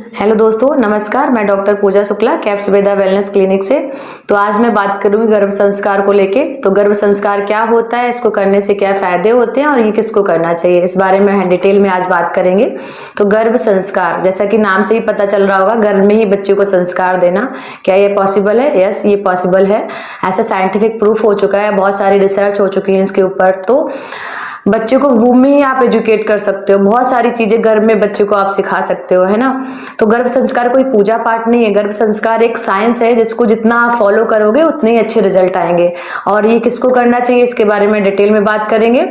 Hello दोस्तों, नमस्कार। मैं डॉक्टर पूजा शुक्ला, कैप्स वेदा वेलनेस क्लिनिक से। तो आज मैं बात करूंगी गर्भ संस्कार को लेके। तो गर्भ संस्कार क्या होता है, इसको करने से क्या फायदे होते हैं और ये किसको करना चाहिए, इस बारे में डिटेल में आज बात करेंगे। तो गर्भ संस्कार, जैसा कि नाम से ही पता चल रहा होगा, गर्भ में ही बच्चे को संस्कार देना, क्या ये पॉसिबल है? यस, ये पॉसिबल है। ऐसा साइंटिफिक प्रूफ हो चुका है, बहुत सारी रिसर्च हो चुकी है इसके ऊपर। तो बच्चे को वूम में ही आप एजुकेट कर सकते हो, बहुत सारी चीजें गर्भ में बच्चे को आप सिखा सकते हो, है ना। तो गर्भ संस्कार कोई पूजा पाठ नहीं है, गर्भ संस्कार एक साइंस है जिसको जितना आप फॉलो करोगे उतने ही अच्छे रिजल्ट आएंगे। और ये किसको करना चाहिए, इसके बारे में डिटेल में बात करेंगे।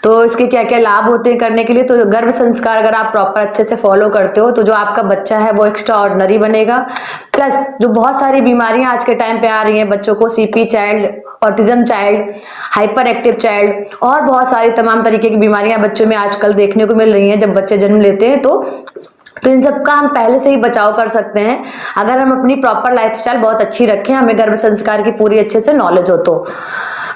तो इसके क्या क्या लाभ होते हैं करने के लिए। तो गर्भ संस्कार अगर आप प्रॉपर अच्छे से फॉलो करते हो तो जो आपका बच्चा है वो एक्स्ट्रा ऑर्डिनरी बनेगा। प्लस जो बहुत सारी बीमारियां आज के टाइम पे आ रही हैं बच्चों को, CP child, autism child, hyper active child और बहुत सारी तमाम तरीके की बीमारियां बच्चों में आजकल देखने को मिल रही हैं जब बच्चे जन्म लेते हैं। तो इन सब का हम पहले से ही बचाव कर सकते हैं अगर हम अपनी प्रॉपर लाइफस्टाइल बहुत अच्छी रखें, हमें गर्भ संस्कार की पूरी अच्छे से नॉलेज हो तो।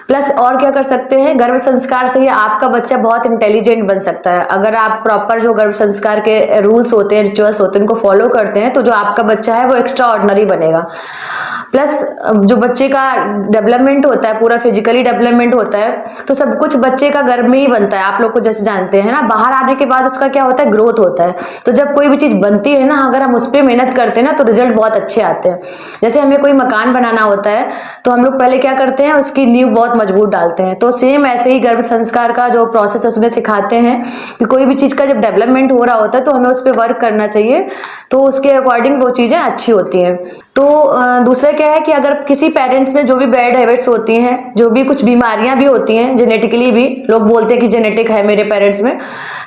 प्लस और क्या कर सकते हैं, गर्भ संस्कार से ही आपका बच्चा बहुत इंटेलिजेंट बन सकता है। अगर आप प्रॉपर जो गर्भ संस्कार के रूल्स होते हैं, रिचुअल्स होते हैं, उनको फॉलो करते हैं तो जो आपका बच्चा है वो एक्स्ट्रा ऑर्डिनरी बनेगा। प्लस जो बच्चे का डेवलपमेंट होता है, पूरा फिजिकली डेवलपमेंट होता है, तो सब कुछ बच्चे का गर्भ में ही बनता है। आप लोग को जैसे जानते हैं ना, बाहर आने के बाद उसका क्या होता है, ग्रोथ होता है। तो जब कोई भी चीज बनती है ना, अगर हम उस पर मेहनत करते हैं ना तो रिजल्ट बहुत अच्छे आते हैं। जैसे हमें कोई मकान बनाना होता है तो हम लोग पहले क्या करते हैं, उसकी नींव बहुत मजबूत डालते हैं। तो सेम ऐसे ही गर्भ संस्कार का जो प्रोसेस उसमें सिखाते हैं कि कोई भी चीज का जब डेवलपमेंट हो रहा होता है तो हमें उस पर वर्क करना चाहिए, तो उसके अकॉर्डिंग वो चीजें अच्छी होती हैं। तो दूसरा क्या है कि अगर किसी पेरेंट्स में जो भी बैड हैबिट्स होती हैं, जो भी कुछ बीमारियां भी होती हैं, जेनेटिकली भी लोग बोलते हैं कि जेनेटिक है मेरे पेरेंट्स में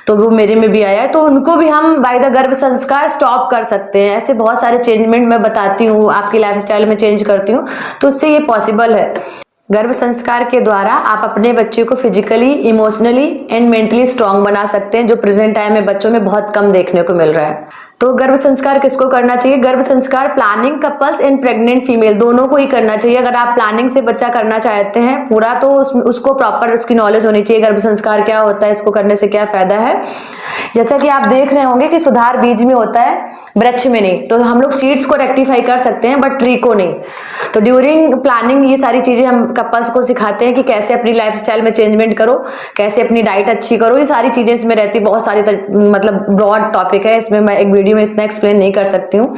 तो वो मेरे में भी आया है, तो उनको भी हम बाय द गर्भ संस्कार स्टॉप कर सकते हैं। ऐसे बहुत सारे चेंजमेंट मैं बताती हूँ, आपकी लाइफस्टाइल में चेंज करती हूँ, तो उससे ये पॉसिबल है। गर्भ संस्कार के द्वारा आप अपने बच्चे को physically, emotionally and mentally strong बना सकते हैं, जो प्रेजेंट टाइम में बच्चों में बहुत कम देखने को मिल रहा है। तो गर्भ संस्कार किसको करना चाहिए? गर्भ संस्कार planning couples and pregnant female दोनों को ही करना चाहिए। अगर आप प्लानिंग से बच्चा करना चाहते हैं पूरा, तो उसको प्रॉपर उसकी नॉलेज होनी चाहिए, गर्भ संस्कार क्या होता है, इसको करने से क्या फायदा है। जैसा कि आप देख रहे होंगे कि सुधार बीज में होता है, वृक्ष में नहीं। तो हम लोग सीड्स को रेक्टिफाई कर सकते हैं बट ट्री को नहीं। तो ड्यूरिंग प्लानिंग ये सारी चीजें हम कपल्स को सिखाते हैं कि कैसे अपनी लाइफस्टाइल में चेंजमेंट करो, कैसे अपनी डाइट अच्छी करो, ये सारी चीजें इसमें रहती। बहुत सारी मतलब ब्रॉड टॉपिक है, इसमें मैं एक वीडियो में इतना एक्सप्लेन नहीं कर सकती हूँ।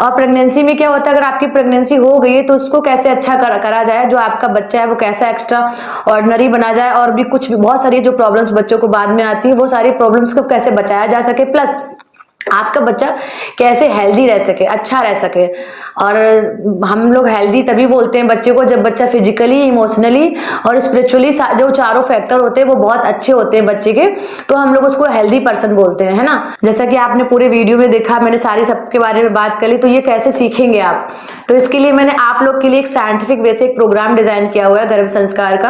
और प्रेगनेंसी में क्या होता है, अगर आपकी प्रेगनेंसी हो गई है तो उसको कैसे अच्छा करा जाए, जो आपका बच्चा है वो कैसा एक्स्ट्रा ऑर्डिनरी बना जाए, और भी कुछ बहुत सारी जो प्रॉब्लम्स बच्चों को बाद में आती है वो सारी प्रॉब्लम्स को कैसे बचाया जा सके, प्लस आपका बच्चा कैसे हेल्दी रह सके, अच्छा रह सके। और हम लोग हेल्दी तभी बोलते हैं बच्चे को जब बच्चा फिजिकली, इमोशनली और स्पिरिचुअली जो चारों फैक्टर होते हैं वो बहुत अच्छे होते हैं बच्चे के, तो हम लोग उसको हेल्दी पर्सन बोलते हैं, है ना। जैसा कि आपने पूरे वीडियो में देखा, मैंने सारी सबके बारे में बात करी। तो ये कैसे सीखेंगे आप, तो इसके लिए मैंने आप लोग के लिए एक साइंटिफिक वे से एक प्रोग्राम डिजाइन किया हुआ है गर्भ संस्कार का।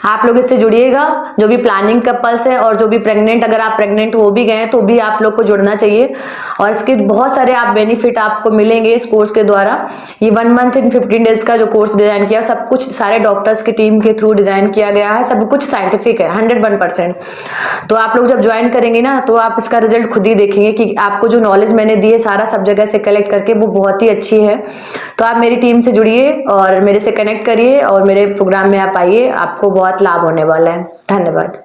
आप लोग इससे जुड़िएगा, जो भी प्लानिंग कपल्स है और जो भी प्रेग्नेंट, अगर आप प्रेग्नेंट हो भी गए तो भी आप लोग को जुड़ना चाहिए। और इसके बहुत सारे आप बेनिफिट आपको मिलेंगे इस कोर्स के द्वारा। ये 1 मंथ इन 15 डेज का जो कोर्स डिजाइन किया, सब कुछ सारे डॉक्टर्स की टीम के थ्रू डिजाइन किया गया है, सब कुछ साइंटिफिक है 101%। तो आप लोग जब ज्वाइन करेंगे ना तो आप इसका रिजल्ट खुद ही देखेंगे कि आपको जो नॉलेज मैंने दी है सारा सब जगह से कलेक्ट करके, वो बहुत ही अच्छी है। तो आप मेरी टीम से जुड़िए और मेरे से कनेक्ट करिए और मेरे प्रोग्राम में आप आइए, आपको बहुत लाभ होने वाला है। धन्यवाद।